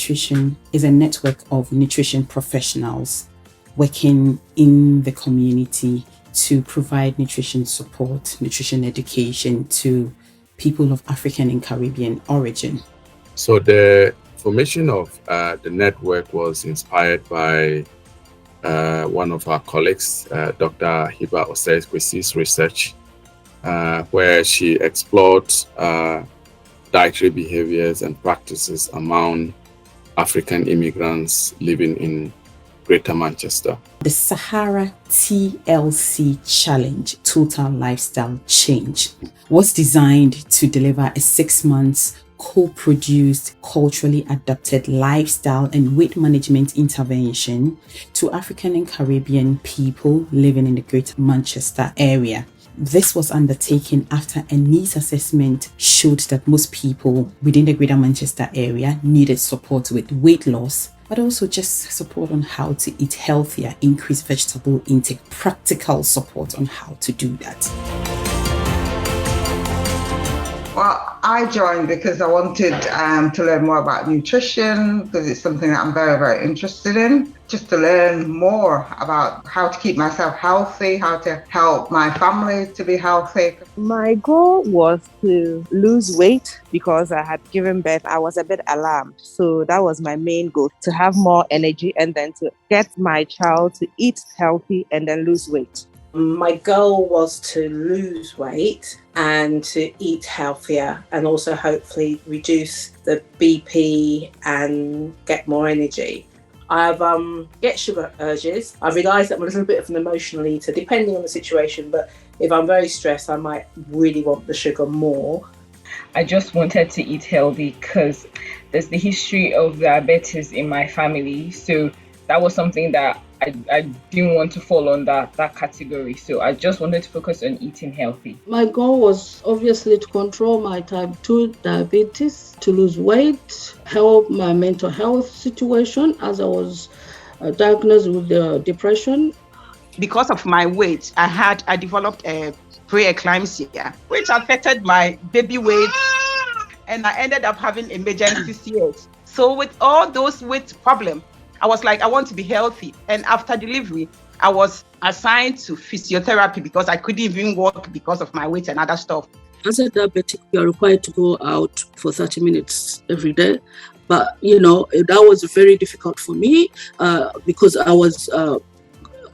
Nutrition is a network of nutrition professionals working in the community to provide nutrition support, nutrition education to people of African and Caribbean origin. So the formation of the network was inspired by one of our colleagues, Dr. Hibbah Osei-Kwasi's research, where she explored dietary behaviors and practices among African immigrants living in Greater Manchester. The Sahara TLC Challenge, Total Lifestyle Change, was designed to deliver a 6-month co-produced, culturally adapted lifestyle and weight management intervention to African and Caribbean people living in the Greater Manchester area. This was undertaken after a needs assessment showed that most people within the Greater Manchester area needed support with weight loss, but also just support on how to eat healthier, increase vegetable intake, practical support on how to do that. Well, I joined because I wanted to learn more about nutrition, because it's something that I'm very, very interested in. Just to learn more about how to keep myself healthy, how to help my family to be healthy. My goal was to lose weight because I had given birth. I was a bit alarmed. So that was my main goal, to have more energy and then to get my child to eat healthy and then lose weight. My goal was to lose weight and to eat healthier and also hopefully reduce the BP and get more energy. I get sugar urges. I realised that I'm a little bit of an emotional eater, depending on the situation, but if I'm very stressed, I might really want the sugar more. I just wanted to eat healthy because there's the history of diabetes in my family. So that was something that I didn't want to fall under that category. So I just wanted to focus on eating healthy. My goal was obviously to control my type 2 diabetes, to lose weight, help my mental health situation as I was diagnosed with depression. Because of my weight, I developed a pre-eclampsia, which affected my baby weight, and I ended up having emergency CS. So with all those weight problems, I was like, I want to be healthy. And after delivery, I was assigned to physiotherapy because I couldn't even walk because of my weight and other stuff. As a diabetic, you are required to go out for 30 minutes every day. But, that was very difficult for me because I was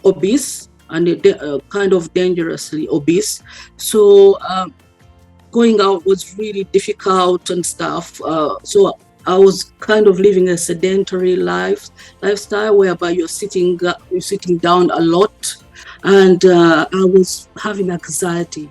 obese and kind of dangerously obese. So going out was really difficult and stuff. So I was kind of living a sedentary lifestyle whereby you're sitting down a lot, and I was having anxiety.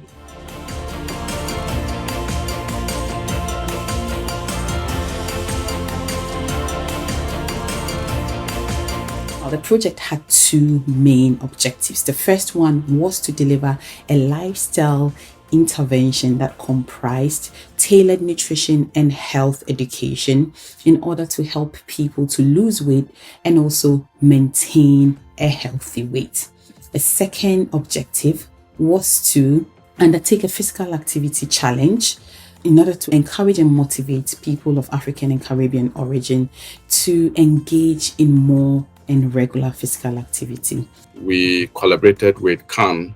The project had 2 main objectives. The first one was to deliver a lifestyle intervention that comprised tailored nutrition and health education in order to help people to lose weight and also maintain a healthy weight. The second objective was to undertake a physical activity challenge in order to encourage and motivate people of African and Caribbean origin to engage in more and regular physical activity. We collaborated with CAN,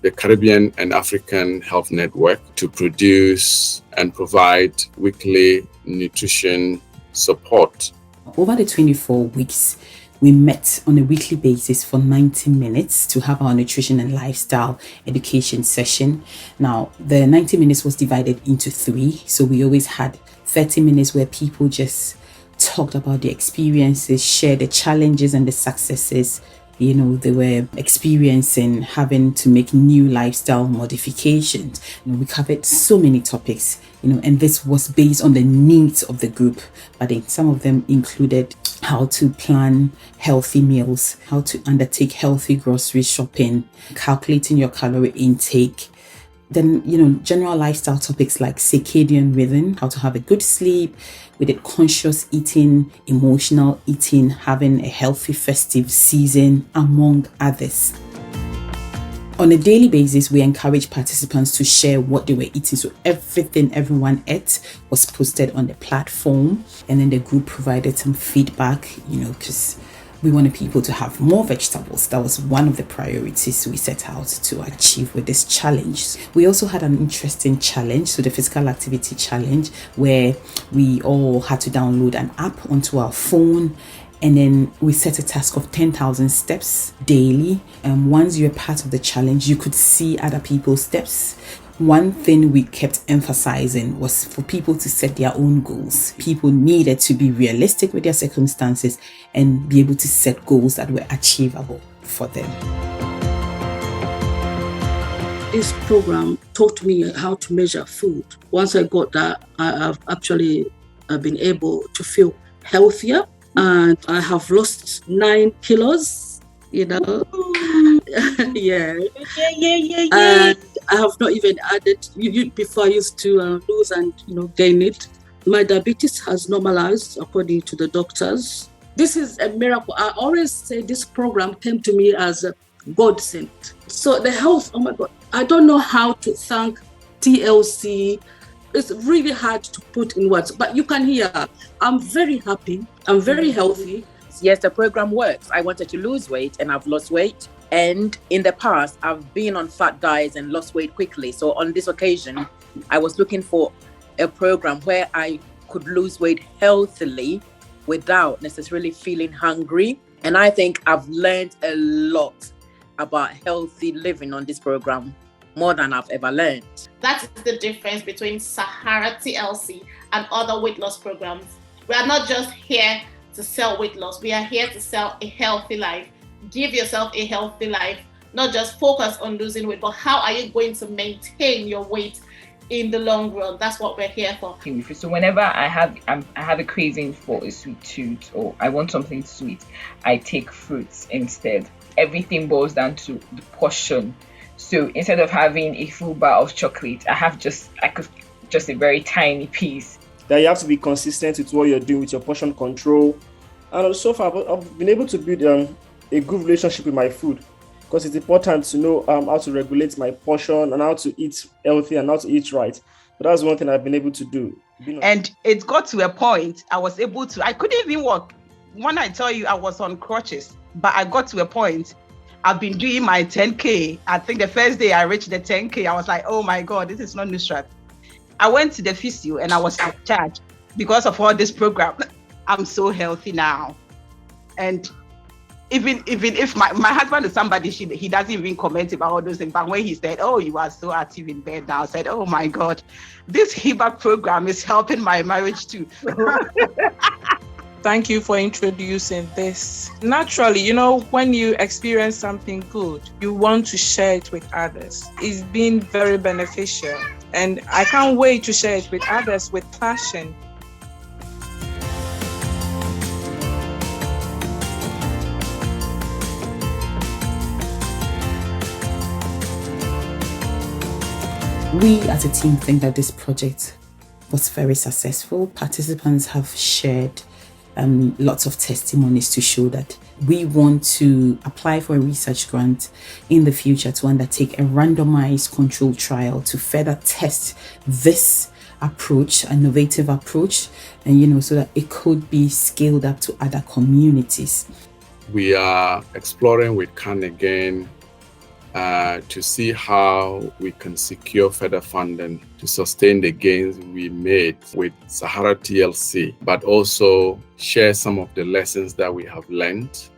the Caribbean and African Health Network, to produce and provide weekly nutrition support. Over the 24 weeks, we met on a weekly basis for 90 minutes to have our nutrition and lifestyle education session. Now, the 90 minutes was divided into 3. So we always had 30 minutes where people just talked about the experiences, shared the challenges and the successes they were experiencing, having to make new lifestyle modifications. We covered so many topics, and this was based on the needs of the group. But some of them included how to plan healthy meals, how to undertake healthy grocery shopping, calculating your calorie intake. Then, general lifestyle topics like circadian rhythm, how to have a good sleep, with it conscious eating, emotional eating, having a healthy festive season, among others. On a daily basis, we encourage participants to share what they were eating. So everything everyone ate was posted on the platform, and then the group provided some feedback, because we wanted people to have more vegetables. That was one of the priorities we set out to achieve with this challenge. We also had an interesting challenge, so the physical activity challenge, where we all had to download an app onto our phone, and then we set a task of 10,000 steps daily. And once you're part of the challenge, you could see other people's steps. One thing we kept emphasizing was for people to set their own goals. People needed to be realistic with their circumstances and be able to set goals that were achievable for them. This program taught me how to measure food. Once I got that, I've actually been able to feel healthier, and I have lost 9 kilos, Yeah. And I have not even added, before I used to lose and gain it. My diabetes has normalized according to the doctors. This is a miracle. I always say this program came to me as a godsend. So the health, oh my God, I don't know how to thank TLC. It's really hard to put in words, but you can hear, I'm very happy. I'm very healthy. Yes, the program works. I wanted to lose weight and I've lost weight. And in the past, I've been on fat diets and lost weight quickly. So on this occasion, I was looking for a program where I could lose weight healthily without necessarily feeling hungry. And I think I've learned a lot about healthy living on this program, more than I've ever learned. That is the difference between Sahara TLC and other weight loss programs. We are not just here to sell weight loss. We are here to sell a healthy life. Give yourself a healthy life, not just focus on losing weight, but how are you going to maintain your weight in the long run? That's what we're here for. So whenever I have a craving for a sweet tooth, or I want something sweet, I take fruits instead. Everything boils down to the portion. So instead of having a full bar of chocolate, I could just a very tiny piece. That you have to be consistent with what you're doing with your portion control. And so far, I've been able to build a good relationship with my food, because it's important to know how to regulate my portion and how to eat healthy and how to eat right. But that's one thing I've been able to do. And it got to a point I couldn't even walk. When I tell you I was on crutches, but I got to a point. I've been doing my 10K. I think the first day I reached the 10K, I was like, oh my God, this is not Nusrat. I went to the physio and I was charged because of all this program. I'm so healthy now. And even if my husband is somebody, he doesn't even comment about all those things. But when he said, oh, you are so active in bed now, I said, oh my God, this Hibbah program is helping my marriage too. Thank you for introducing this. Naturally, when you experience something good, you want to share it with others. It's been very beneficial, and I can't wait to share it with others with passion. We as a team think that this project was very successful. Participants have shared lots of testimonies to show that we want to apply for a research grant in the future to undertake a randomized control trial to further test this approach, innovative approach, and so that it could be scaled up to other communities. We are exploring with CAN again to see how we can secure further funding to sustain the gains we made with Sahara TLC, but also share some of the lessons that we have learned.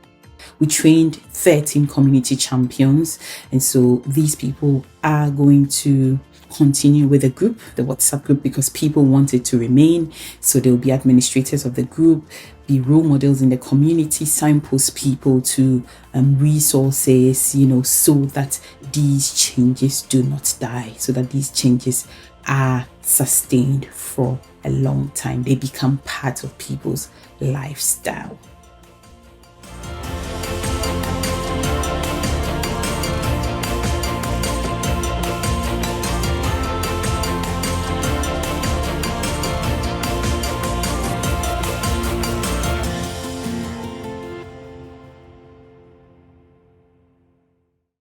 We trained 13 community champions, and so these people are going to continue with the group, the WhatsApp group, because people wanted to remain. So they'll be administrators of the group, be role models in the community, signpost people to resources, so that these changes do not die, so that these changes are sustained for a long time. They become part of people's lifestyle.